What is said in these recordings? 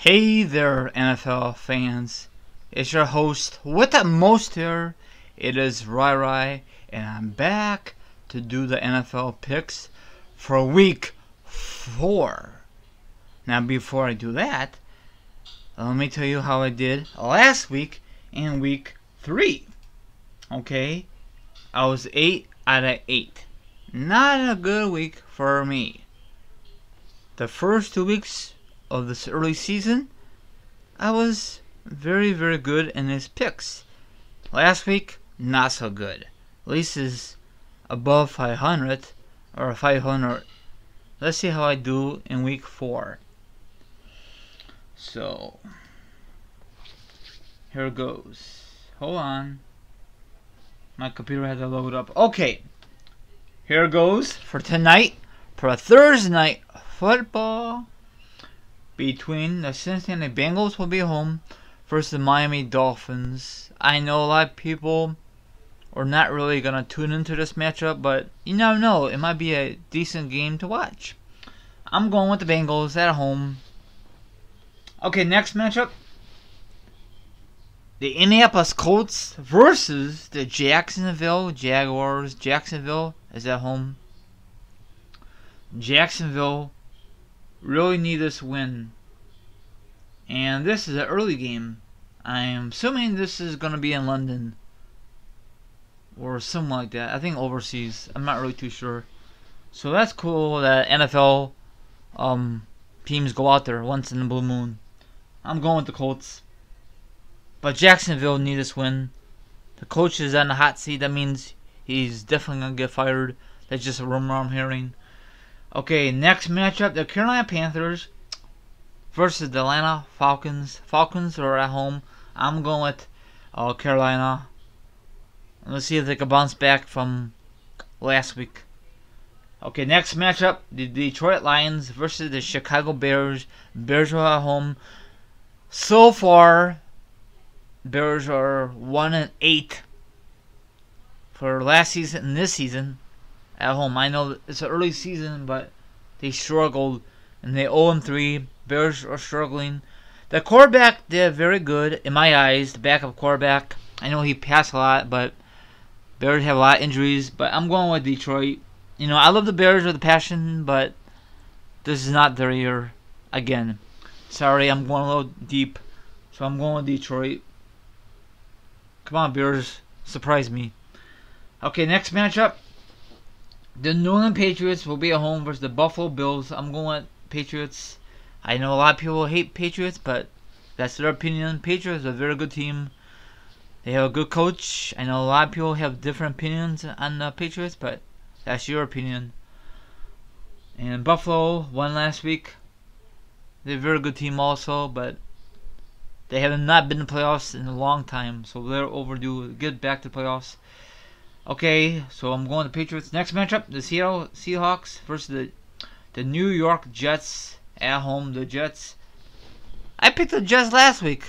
Hey there, NFL fans. It's your host with the most here. It is Rai, and I'm back to do the NFL picks for week 4. Now, before I do that, let me tell you how I did last week in week 3. Okay? I was 8 out of 8. Not a good week for me. The first 2 weeks of this early season, I was very, very good in his picks. Last week, not so good. At least is above 500 or 500. Let's see how I do in week 4. So, here goes. Hold on. My computer had to load up. Okay. Here goes for tonight for a Thursday night football between the Cincinnati Bengals will be home versus the Miami Dolphins. I know a lot of people are not really going to tune into this matchup, but you never know. It might be a decent game to watch. I'm going with the Bengals at home. Okay, next matchup. The Indianapolis Colts versus the Jacksonville Jaguars. Jacksonville is at home. Jacksonville really need this win. And this is an early game. I'm assuming this is going to be in London. Or something like that. I think overseas. I'm not really too sure. So that's cool that NFL teams go out there once in the blue moon. I'm going with the Colts. But Jacksonville need this win. The coach is on the hot seat. That means he's definitely going to get fired. That's just a rumor I'm hearing. Okay, next matchup. The Carolina Panthers versus the Atlanta Falcons. Falcons are at home. I'm going with Carolina. Let's see if they can bounce back from last week. Okay, next matchup. The Detroit Lions versus the Chicago Bears. Bears are at home. So far, Bears are 1-8 for last season and this season at home. I know it's an early season, but they struggled and they 0-3. Bears are struggling. The quarterback did very good in my eyes. The backup quarterback. I know he passed a lot, but Bears have a lot of injuries. But I'm going with Detroit. You know, I love the Bears with a passion, but this is not their year again. Sorry, I'm going a little deep, so I'm going with Detroit. Come on, Bears. Surprise me. Okay, next matchup. The New England Patriots will be at home versus the Buffalo Bills. I'm going with Patriots. I know a lot of people hate Patriots, but that's their opinion. Patriots are a very good team. They have a good coach. I know a lot of people have different opinions on the Patriots, but that's your opinion. And Buffalo won last week. They're a very good team also, but they have not been in the playoffs in a long time, so they're overdue to get back to the playoffs. Okay, so I'm going to Patriots. Next matchup, the Seattle Seahawks versus the New York Jets at home. The Jets. I picked the Jets last week.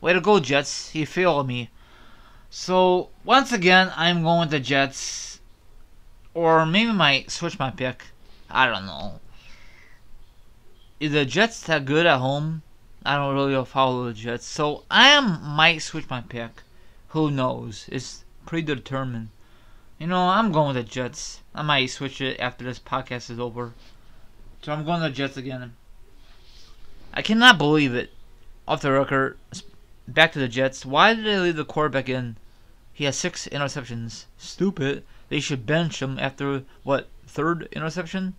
Way to go, Jets. You failed me. So, once again, I'm going with the Jets. Or maybe I might switch my pick. I don't know. Is the Jets that good at home? I don't really follow the Jets. So, might switch my pick. Who knows? It's predetermined. You know, I'm going with the Jets. I might switch it after this podcast is over. So I'm going to the Jets again. I cannot believe it. Off the record, back to the Jets. Why did they leave the quarterback in? He has 6 interceptions. Stupid. They should bench him after, third interception?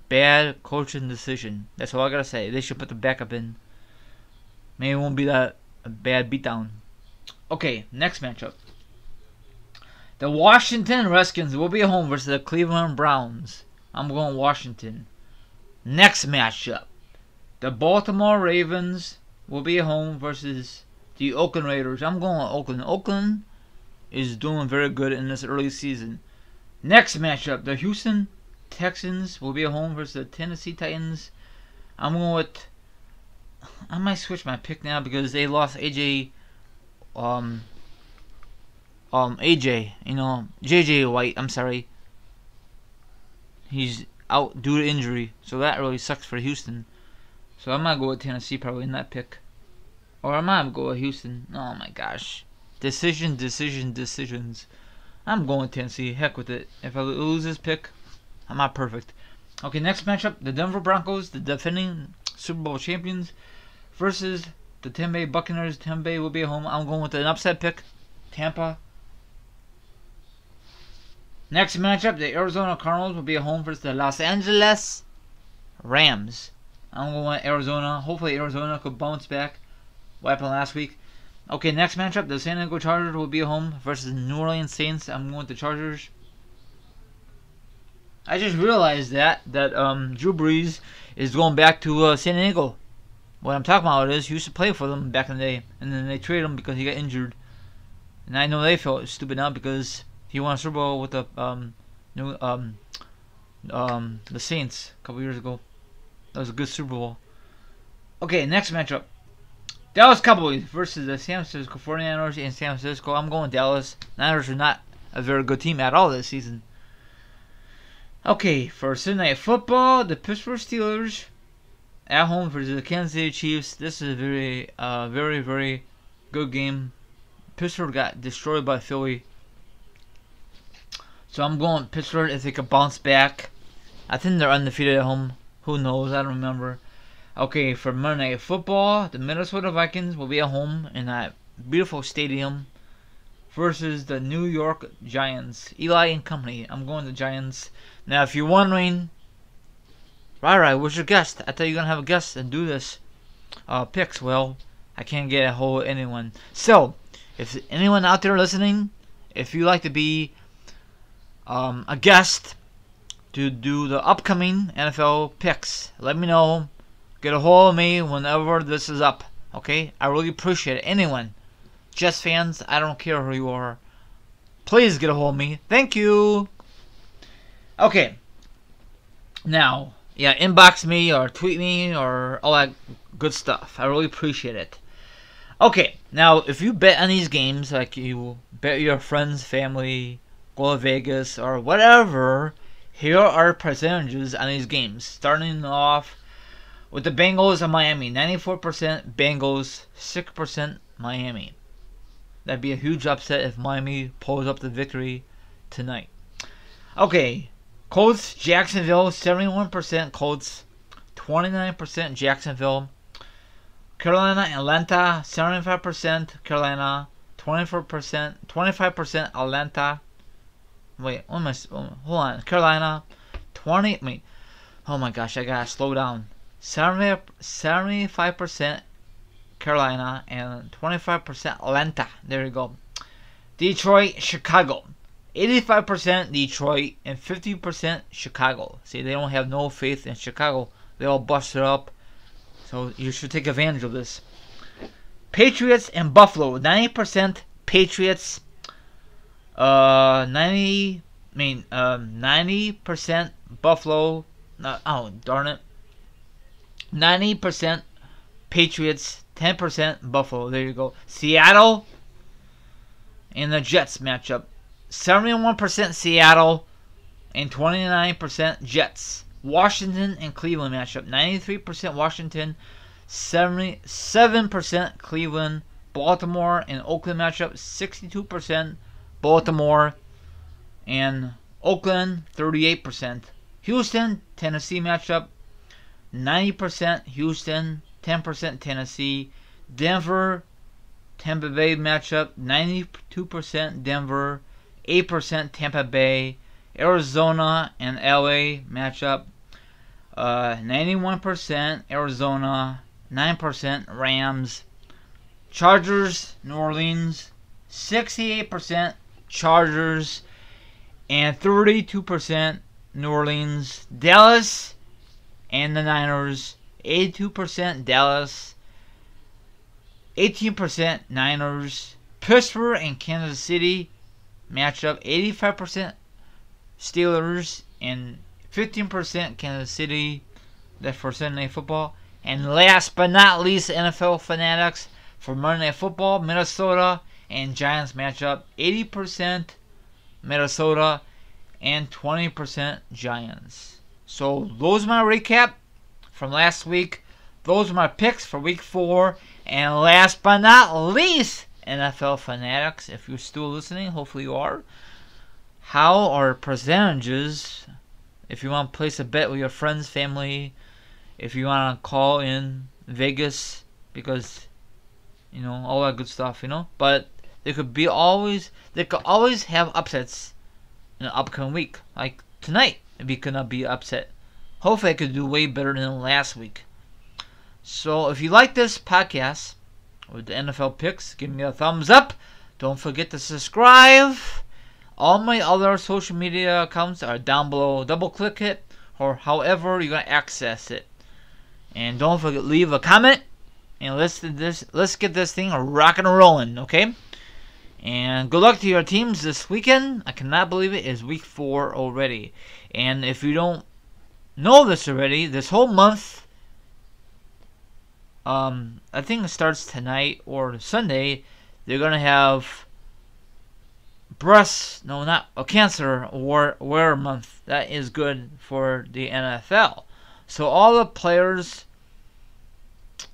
Bad coaching decision. That's all I gotta say. They should put the backup in. Maybe it won't be that a bad beatdown. Okay, next matchup. The Washington Redskins will be at home versus the Cleveland Browns. I'm going Washington. Next matchup. The Baltimore Ravens will be at home versus the Oakland Raiders. I'm going Oakland. Oakland is doing very good in this early season. Next matchup. The Houston Texans will be at home versus the Tennessee Titans. I'm going with... I might switch my pick now because they lost AJ... AJ, JJ White, I'm sorry. He's out due to injury, so that really sucks for Houston. So I'm gonna go with Tennessee probably in that pick. Or I might go with Houston. Oh my gosh. Decisions. I'm going with Tennessee. Heck with it. If I lose this pick, I'm not perfect. Okay, next matchup. The Denver Broncos, the defending Super Bowl champions, versus the Tampa Bay Buccaneers. Tampa Bay will be at home. I'm going with an upset pick. Tampa. Next matchup, the Arizona Cardinals will be at home versus the Los Angeles Rams. I'm going with Arizona. Hopefully Arizona could bounce back. What happened last week? Okay, next matchup, the San Diego Chargers will be at home versus the New Orleans Saints. I'm going with the Chargers. I just realized that Drew Brees is going back to San Diego. What I'm talking about is he used to play for them back in the day, and then they traded him because he got injured. And I know they felt stupid now because he won a Super Bowl with the Saints a couple years ago. That was a good Super Bowl. Okay, next matchup. Dallas Cowboys versus the San Francisco 49ers in San Francisco. I'm going Dallas. Niners are not a very good team at all this season. Okay, for Sunday Night Football, the Pittsburgh Steelers at home versus the Kansas City Chiefs. This is a very good game. Pittsburgh got destroyed by Philly. So I'm going Pittsburgh if they could bounce back. I think they're undefeated at home. Who knows? I don't remember. Okay, for Monday Night Football, the Minnesota Vikings will be at home in that beautiful stadium versus the New York Giants. Eli and company. I'm going to the Giants. Now, if you're wondering, right, where's your guest? I thought you were going to have a guest and do this picks. Well, I can't get a hold of anyone. So, if anyone out there listening, if you like to be a guest to do the upcoming NFL picks, let me know. Get a hold of me whenever this is up. Okay? I really appreciate it. Anyone. Jets fans, I don't care who you are. Please get a hold of me. Thank you. Okay. Now, yeah, inbox me or tweet me or all that good stuff. I really appreciate it. Okay. Now, if you bet on these games, like you bet your friends, family, go to Vegas or whatever, here are percentages on these games. Starting off with the Bengals and Miami, 94% Bengals, 6% Miami. That'd be a huge upset if Miami pulls up the victory tonight. Okay, Colts, Jacksonville, 71% Colts, 29% Jacksonville. Carolina, Atlanta, 75% Carolina, 25% Atlanta. Wait, hold on. Carolina, oh my gosh, I gotta slow down. 75% Carolina and 25% Atlanta. There you go. Detroit, Chicago. 85% Detroit and 50% Chicago. See, they don't have no faith in Chicago. They all busted up. So you should take advantage of this. Patriots and Buffalo. 90% Patriots. 90% Buffalo. Oh, darn it. 90% Patriots, 10% Buffalo. There you go. Seattle and the Jets matchup. 71% Seattle and 29% Jets. Washington and Cleveland matchup. 93% Washington, 77% Cleveland. Baltimore and Oakland matchup. 62% Baltimore and Oakland, 38%. Houston, Tennessee matchup. 90% Houston, 10% Tennessee. Denver, Tampa Bay matchup. 92% Denver, 8% Tampa Bay. Arizona and LA matchup. 91% Arizona, 9% Rams. Chargers, New Orleans, 68% Chargers and 32% New Orleans. Dallas and the Niners, 82% Dallas, 18% Niners. Pittsburgh and Kansas City matchup, 85% Steelers and 15% Kansas City. That's for Sunday Night Football. And last but not least, NFL Fanatics for Monday Night Football, Minnesota and Giants matchup, 80% Minnesota and 20% Giants. So those are my recap from last week. those are my picks for week 4. And last but not least, NFL fanatics, if you're still listening, hopefully you are. How are percentages, if you want to place a bet with your friends, family, if you want to call in Vegas, because, you know, all that good stuff, you know. But they could always have upsets in the upcoming week. Like tonight, maybe could not be upset. Hopefully I could do way better than last week. So if you like this podcast with the NFL picks, give me a thumbs up. Don't forget to subscribe. All my other social media accounts are down below. Double click it, or however you're gonna access it. And don't forget, leave a comment. And let's get this thing rocking and rolling, okay? And good luck to your teams this weekend. I cannot believe it is week 4 already. And if you don't know this already, this whole month, I think it starts tonight or Sunday, they're gonna have cancer aware month. That is good for the NFL. So all the players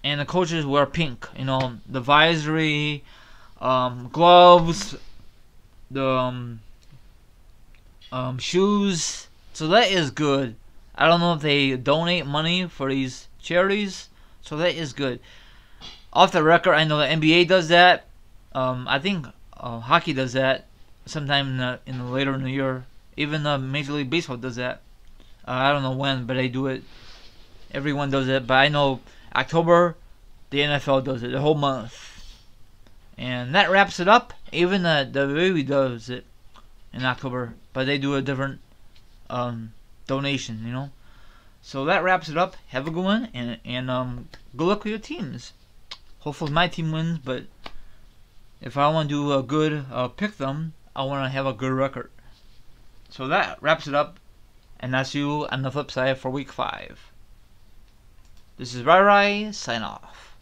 and the coaches wear pink. You know, the visor, gloves, the shoes. So that is good. I don't know if they donate money for these charities. So that is good. Off the record, I know the NBA does that. I think hockey does that sometime in the later in the year. Even Major League Baseball does that. I don't know when, but they do it. Everyone does it. But I know October, the NFL does it the whole month. And that wraps it up. Even the WWE does it in October, but they do a different donation, you know. So that wraps it up. Have a good one, and good luck with your teams. Hopefully my team wins, but if I want to do a good pick them, I want to have a good record. So that wraps it up, and that's you on the flip side for week 5. This is Rai Rai, sign off.